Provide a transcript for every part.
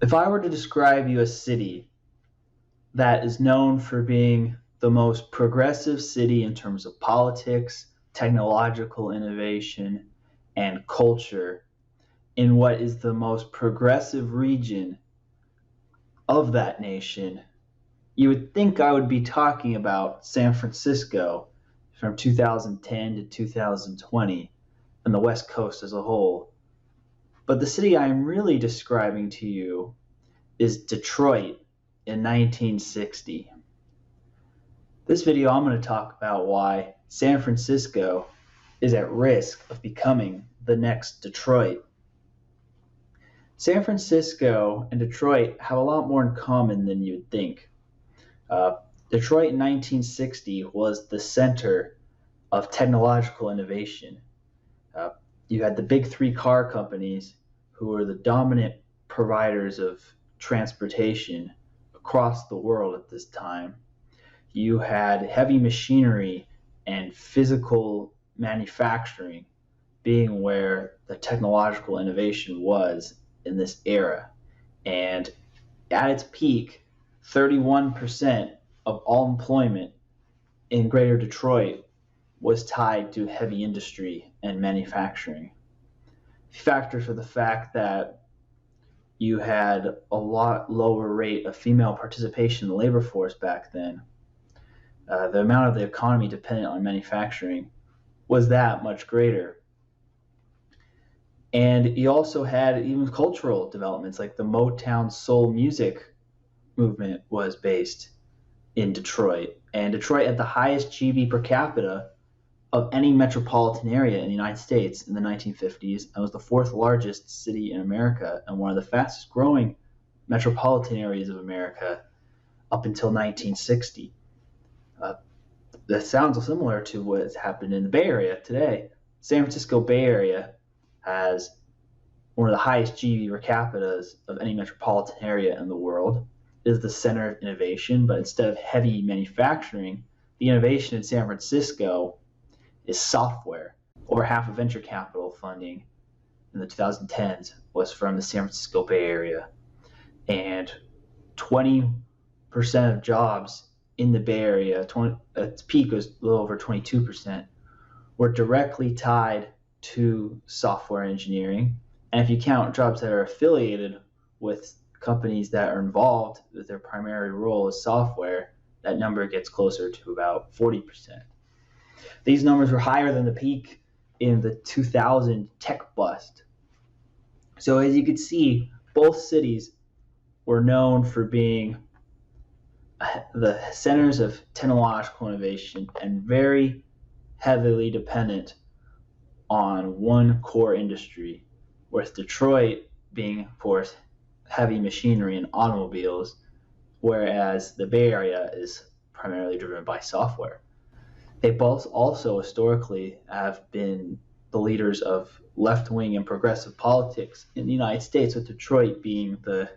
If I were to describe you a city that is known for being the most progressive city in terms of politics, technological innovation, and culture, in what is the most progressive region of that nation, you would think I would be talking about San Francisco from 2010 to 2020 and the West Coast as a whole. But the city I'm really describing to you is Detroit in 1960. This video, I'm going to talk about why San Francisco is at risk of becoming the next Detroit. San Francisco and Detroit have a lot more in common than you'd think. Detroit in 1960 was the center of technological innovation. You had the big three car companies who were the dominant providers of transportation across the world at this time. You had heavy machinery and physical manufacturing being where the technological innovation was in this era. And at its peak, 31% of all employment in Greater Detroit was tied to heavy industry and manufacturing. Factor for the fact that you had a lot lower rate of female participation in the labor force back then. The amount of the economy dependent on manufacturing was that much greater. And you also had even cultural developments, like the Motown soul music movement was based in Detroit. And Detroit had the highest GDP per capita of any metropolitan area in the United States in the 1950s, and was the fourth largest city in America and one of the fastest growing metropolitan areas of America up until 1960. That sounds similar to what's happened in the Bay Area today. San Francisco Bay Area has one of the highest GDP per capita of any metropolitan area in the world. It is the center of innovation, but instead of heavy manufacturing, the innovation in San Francisco is software. Over half of venture capital funding in the 2010s was from the San Francisco Bay Area. And 20% of jobs in the Bay Area, at its peak was a little over 22%, were directly tied to software engineering. And if you count jobs that are affiliated with companies that are involved with their primary role as software, that number gets closer to about 40%. These numbers were higher than the peak in the 2000 tech bust. So as you can see, both cities were known for being the centers of technological innovation and very heavily dependent on one core industry, with Detroit being, of course, heavy machinery and automobiles, whereas the Bay Area is primarily driven by software. They both also historically have been the leaders of left-wing and progressive politics in the United States, with Detroit being the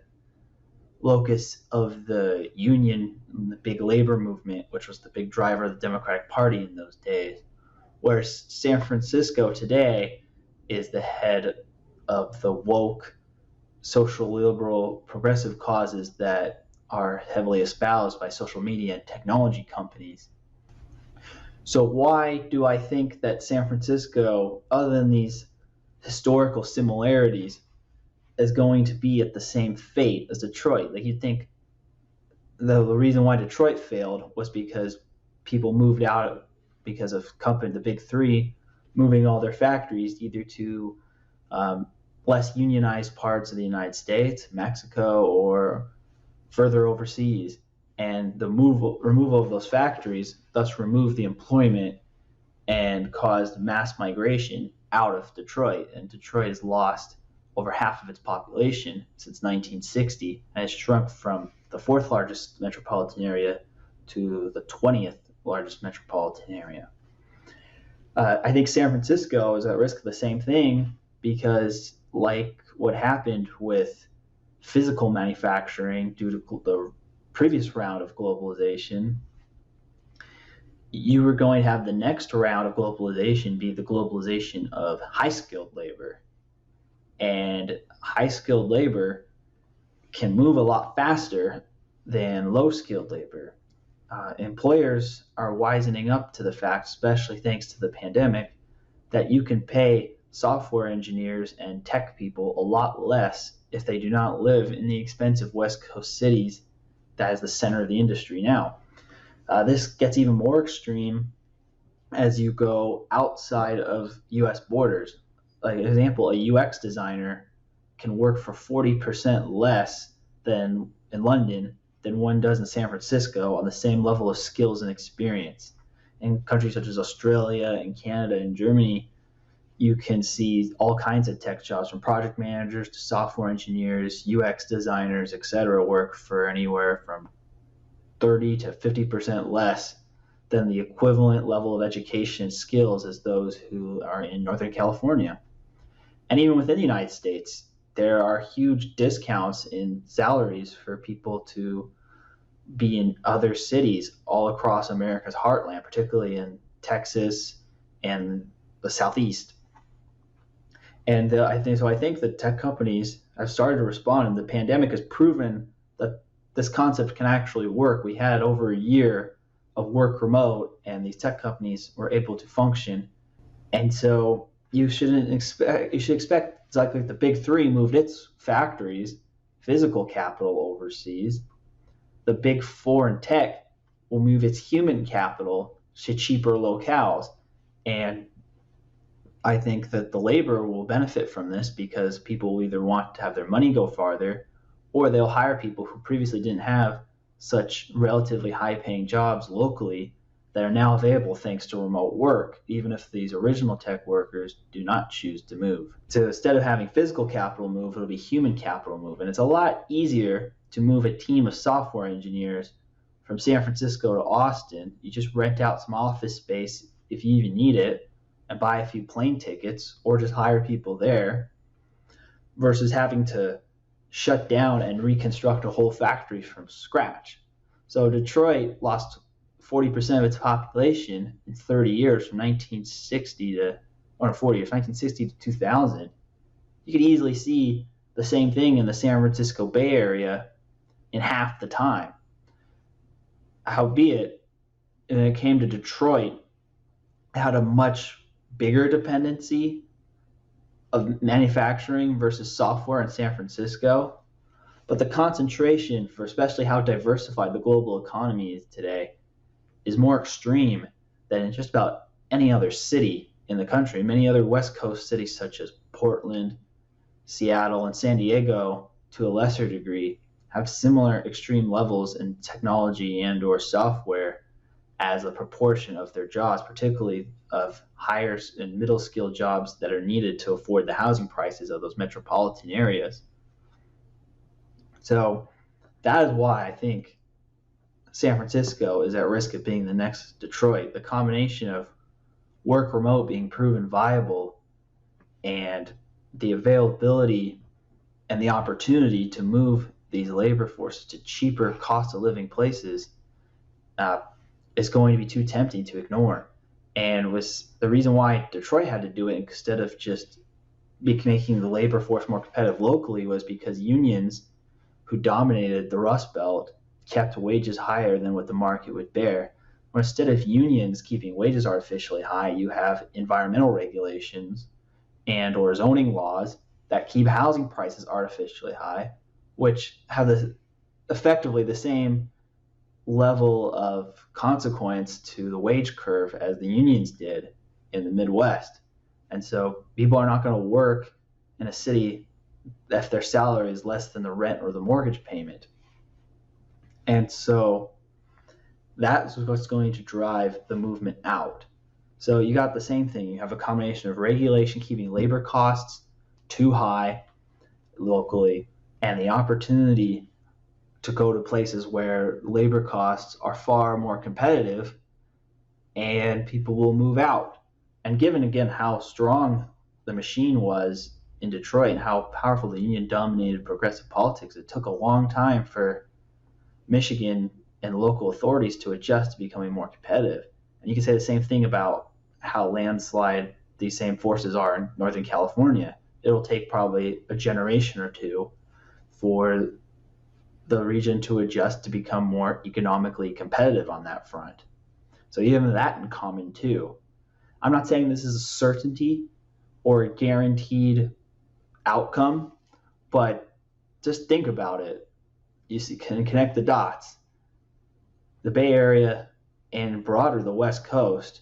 locus of the union, the big labor movement, which was the big driver of the Democratic Party in those days, whereas San Francisco today is the head of the woke, social liberal, progressive causes that are heavily espoused by social media and technology companies. So why do I think that San Francisco, other than these historical similarities, is going to be at the same fate as Detroit? Like, you'd think the reason why Detroit failed was because people moved out because of the big three moving all their factories either to less unionized parts of the United States, Mexico, or further overseas. And the removal of those factories thus removed the employment and caused mass migration out of Detroit. And Detroit has lost over half of its population since 1960, and has shrunk from the fourth largest metropolitan area to the 20th largest metropolitan area. I think San Francisco is at risk of the same thing because, like what happened with physical manufacturing due to the previous round of globalization, you were going to have the next round of globalization be the globalization of high-skilled labor. And high-skilled labor can move a lot faster than low-skilled labor. Employers are wisening up to the fact, especially thanks to the pandemic, that you can pay software engineers and tech people a lot less if they do not live in the expensive West Coast cities that is the center of the industry now. This gets even more extreme as you go outside of US borders. Like an example, a UX designer can work for 40% less than in London than one does in San Francisco on the same level of skills and experience. In countries such as Australia and Canada and Germany, you can see all kinds of tech jobs from project managers to software engineers, UX designers, etc., work for anywhere from 30 to 50% less than the equivalent level of education and skills as those who are in Northern California. And even within the United States, there are huge discounts in salaries for people to be in other cities all across America's heartland, particularly in Texas and the Southeast. And I think the tech companies have started to respond, and the pandemic has proven that this concept can actually work. We had over a year of work remote, and these tech companies were able to function. And so you should expect it's like the big three moved its factories, physical capital overseas. The big four in tech will move its human capital to cheaper locales. And I think that the labor will benefit from this because people will either want to have their money go farther, or they'll hire people who previously didn't have such relatively high paying jobs locally that are now available thanks to remote work, even if these original tech workers do not choose to move. So instead of having physical capital move, it'll be human capital move. And it's a lot easier to move a team of software engineers from San Francisco to Austin. You just rent out some office space if you even need it and buy a few plane tickets, or just hire people there, versus having to shut down and reconstruct a whole factory from scratch. So Detroit lost 40% of its population in 30 years, from 1960 to, or 40 years, 1960 to 2000. You could easily see the same thing in the San Francisco Bay Area in half the time. Howbeit, when it came to Detroit, it had a much bigger dependency of manufacturing versus software in San Francisco. But the concentration for especially how diversified the global economy is today is more extreme than in just about any other city in the country. Many other West Coast cities such as Portland, Seattle, and San Diego, to a lesser degree, have similar extreme levels in technology and or software as a proportion of their jobs, particularly of higher and middle skill jobs that are needed to afford the housing prices of those metropolitan areas. So that is why I think San Francisco is at risk of being the next Detroit. The combination of work remote being proven viable and the availability and the opportunity to move these labor forces to cheaper cost of living places is going to be too tempting to ignore. And was the reason why Detroit had to do it instead of just making the labor force more competitive locally was because unions who dominated the Rust Belt kept wages higher than what the market would bear. Or instead of unions keeping wages artificially high, you have environmental regulations and or zoning laws that keep housing prices artificially high, which have effectively the same level of consequence to the wage curve as the unions did in the Midwest. And so people are not going to work in a city if their salary is less than the rent or the mortgage payment. And so that's what's going to drive the movement out. So you got the same thing. You have a combination of regulation keeping labor costs too high locally, and the opportunity to go to places where labor costs are far more competitive, and people will move out. And given, again, how strong the machine was in Detroit and how powerful the union-dominated progressive politics, it took a long time for Michigan and local authorities to adjust to becoming more competitive. And you can say the same thing about how landslide these same forces are in Northern California. It'll take probably a generation or two for the region to adjust to become more economically competitive on that front. So you have that in common too. I'm not saying this is a certainty or a guaranteed outcome, but just think about it. You see, can connect the dots. The Bay Area and broader the West Coast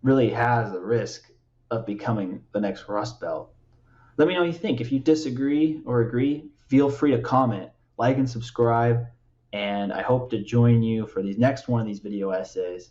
really has the risk of becoming the next Rust Belt. Let me know what you think. If you disagree or agree, feel free to comment, like, and subscribe. And I hope to join you for these next one of these video essays.